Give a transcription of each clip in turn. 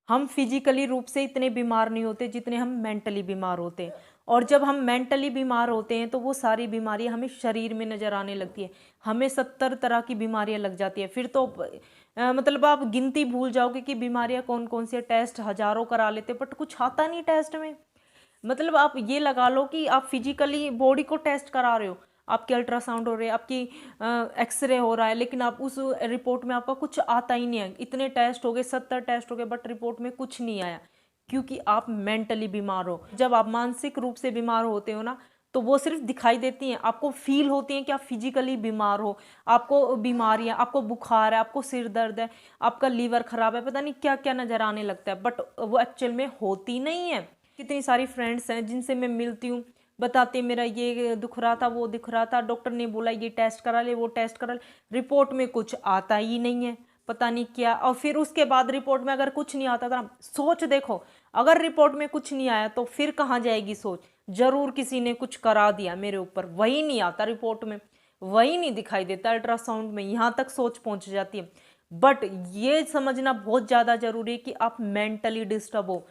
हम फिजिकली रूप से इतने बीमार नहीं होते जितने हम मेंटली बीमार होते हैं। और जब हम मेंटली बीमार होते हैं तो वो सारी बीमारियां हमें शरीर में नजर आने लगती है। हमें 70 तरह की बीमारियां लग जाती है। फिर तो मतलब आप गिनती भूल जाओगे कि बीमारियां कौन कौन सी, टेस्ट हजारों करा लेते बट कुछ आता नहीं टेस्ट में। मतलब आप ये लगा लो कि आप फिजिकली बॉडी को टेस्ट करा रहे हो, आपके अल्ट्रासाउंड हो रहे हैं, आपकी एक्सरे हो रहा है, लेकिन आप उस रिपोर्ट में आपका कुछ आता ही नहीं है। इतने टेस्ट हो गए, 70 टेस्ट हो गए, बट रिपोर्ट में कुछ नहीं आया, क्योंकि आप मेंटली बीमार हो। जब आप मानसिक रूप से बीमार होते हो ना, तो वो सिर्फ दिखाई देती हैं, आपको फील होती हैं कि आप फिजिकली बीमार हो, आपको बीमारियां, आपको बुखार है, आपको सिर दर्द है, आपका लीवर खराब है, पता नहीं क्या क्या नजर आने लगता है, बट वो एक्चुअल में होती नहीं है। कितनी सारी फ्रेंड्स हैं जिनसे मैं मिलती हूँ, बताते मेरा ये दुख रहा था, वो दिख रहा था, डॉक्टर ने बोला ये टेस्ट करा ले, वो टेस्ट करा ले, रिपोर्ट में कुछ आता ही नहीं है, पता नहीं क्या। और फिर उसके बाद रिपोर्ट में अगर कुछ नहीं आता था, सोच देखो, अगर रिपोर्ट में कुछ नहीं आया तो फिर कहाँ जाएगी सोच, जरूर किसी ने कुछ करा दिया मेरे ऊपर, वही नहीं आता रिपोर्ट में, वही नहीं दिखाई देता अल्ट्रासाउंड में, यहाँ तक सोच पहुंच जाती है। बट ये समझना बहुत ज़्यादा जरूरी है कि आप मेंटली डिस्टर्ब हो,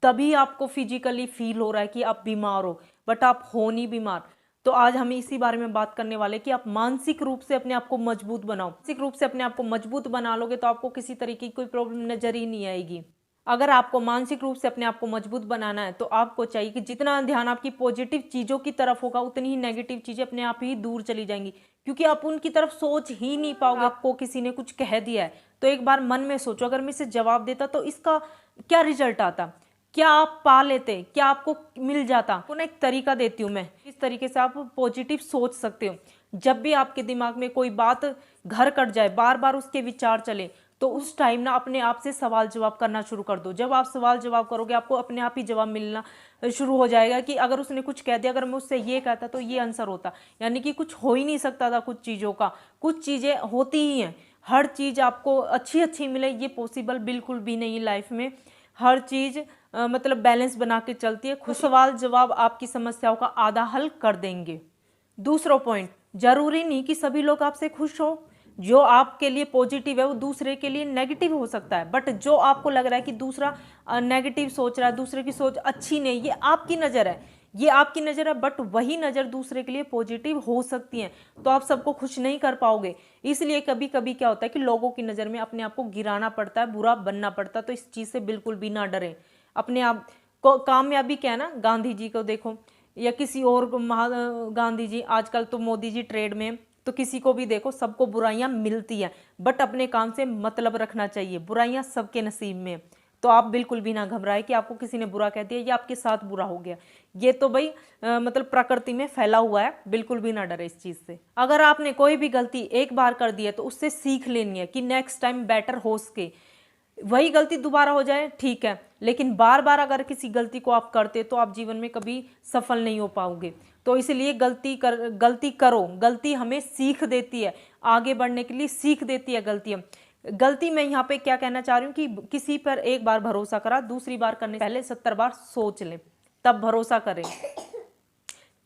तभी आपको फिजिकली फील हो रहा है कि आप बीमार हो, बट आप हो नहीं बीमार। तो आज हम इसी बारे में बात करने वाले कि आप मानसिक रूप से अपने आप को मजबूत बनाओ। मानसिक रूप से अपने आप को मजबूत बना लोगे तो आपको किसी तरीके की कोई प्रॉब्लम नजर ही नहीं आएगी। अगर आपको मानसिक रूप से अपने आप को मजबूत बनाना है तो आपको चाहिए कि जितना ध्यान आपकी पॉजिटिव चीज़ों की तरफ होगा, उतनी ही नेगेटिव चीज़ें अपने आप ही दूर चली जाएंगी, क्योंकि आप उनकी तरफ सोच ही नहीं पाओगे। आपको किसी ने कुछ कह दिया है तो एक बार मन में सोचो, अगर मैं इसे जवाब देता तो इसका क्या रिजल्ट आता, क्या आप पा लेते, क्या आपको मिल जाता। आपको ना एक तरीका देती हूँ मैं, इस तरीके से आप पॉजिटिव सोच सकते हो। जब भी आपके दिमाग में कोई बात घर कर जाए, बार बार उसके विचार चले, तो उस टाइम ना अपने आप से सवाल जवाब करना शुरू कर दो। जब आप सवाल जवाब करोगे, आपको अपने आप ही जवाब मिलना शुरू हो जाएगा कि अगर उसने कुछ कह दिया, अगर मैं उससे ये कहता तो ये आंसर होता, यानी कि कुछ हो ही नहीं सकता था कुछ चीज़ों का, कुछ चीज़ें होती ही हैं। हर चीज़ आपको अच्छी अच्छी मिले ये पॉसिबल बिल्कुल भी नहीं लाइफ में। हर चीज़ मतलब बैलेंस बना के चलती है। खुद सवाल जवाब आपकी समस्याओं का आधा हल कर देंगे। दूसरा पॉइंट, जरूरी नहीं कि सभी लोग आपसे खुश हो। जो आपके लिए पॉजिटिव है वो दूसरे के लिए नेगेटिव हो सकता है, बट जो आपको लग रहा है कि दूसरा नेगेटिव सोच रहा है, दूसरे की सोच अच्छी नहीं, ये आपकी नज़र है, ये आपकी नज़र है, बट वही नज़र दूसरे के लिए पॉजिटिव हो सकती है। तो आप सबको खुश नहीं कर पाओगे। इसलिए कभी कभी क्या होता है कि लोगों की नज़र में अपने आप को गिराना पड़ता है, बुरा बनना पड़ता है। तो इस चीज़ से बिल्कुल भी ना डरें। अपने आप को कामयाबी क्या है ना, गांधी जी को देखो या किसी और को, गांधी जी, आजकल तो मोदी जी ट्रेड में, तो किसी को भी देखो, सबको बुराइयां मिलती है, बट अपने काम से मतलब रखना चाहिए। बुराइयां सबके नसीब में। तो आप बिल्कुल भी ना घबराए कि आपको किसी ने बुरा कह दिया या आपके साथ बुरा हो गया। ये तो भाई मतलब प्रकृति में फैला हुआ है, बिल्कुल भी ना डरे इस चीज़ से। अगर आपने कोई भी गलती एक बार कर दी है तो उससे सीख लेनी है कि नेक्स्ट टाइम बेटर हो सके। वही गलती दोबारा हो जाए ठीक है, लेकिन बार बार अगर किसी गलती को आप करते तो आप जीवन में कभी सफल नहीं हो पाओगे। तो इसलिए गलती करो। गलती हमें सीख देती है, आगे बढ़ने के लिए सीख देती है गलती मैं यहाँ पे क्या कहना चाह रही हूँ कि किसी पर एक बार भरोसा करा, दूसरी बार करने से पहले 70 बार सोच लें, तब भरोसा करें।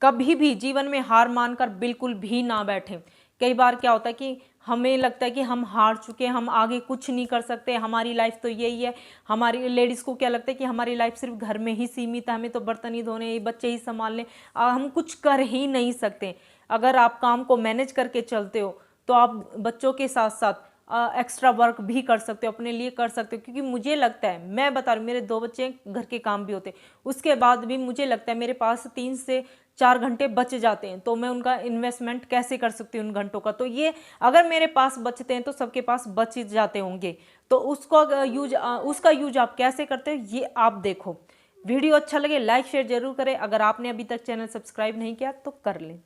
कभी भी जीवन में हार मानकर बिल्कुल भी ना बैठें। कई बार क्या होता है कि हमें लगता है कि हम हार चुके हैं, हम आगे कुछ नहीं कर सकते, हमारी लाइफ तो यही है। हमारी लेडीज़ को क्या लगता है कि हमारी लाइफ सिर्फ घर में ही सीमित है, हमें तो बर्तन ही धोने, बच्चे ही संभालने, हम कुछ कर ही नहीं सकते। अगर आप काम को मैनेज करके चलते हो तो आप बच्चों के साथ साथ एक्स्ट्रा वर्क भी कर सकते हो, अपने लिए कर सकते हो। क्योंकि मुझे लगता है, मैं बता रही हूँ, मेरे 2 बच्चे, घर के काम भी होते, उसके बाद भी मुझे लगता है मेरे पास 3 से 4 घंटे बच जाते हैं। तो मैं उनका इन्वेस्टमेंट कैसे कर सकती हूँ उन घंटों का। तो ये अगर मेरे पास बचते हैं तो सबके पास बच जाते होंगे। तो उसका यूज आप कैसे करते हो ये आप देखो। वीडियो अच्छा लगे लाइक शेयर जरूर करें। अगर आपने अभी तक चैनल सब्सक्राइब नहीं किया तो कर लें।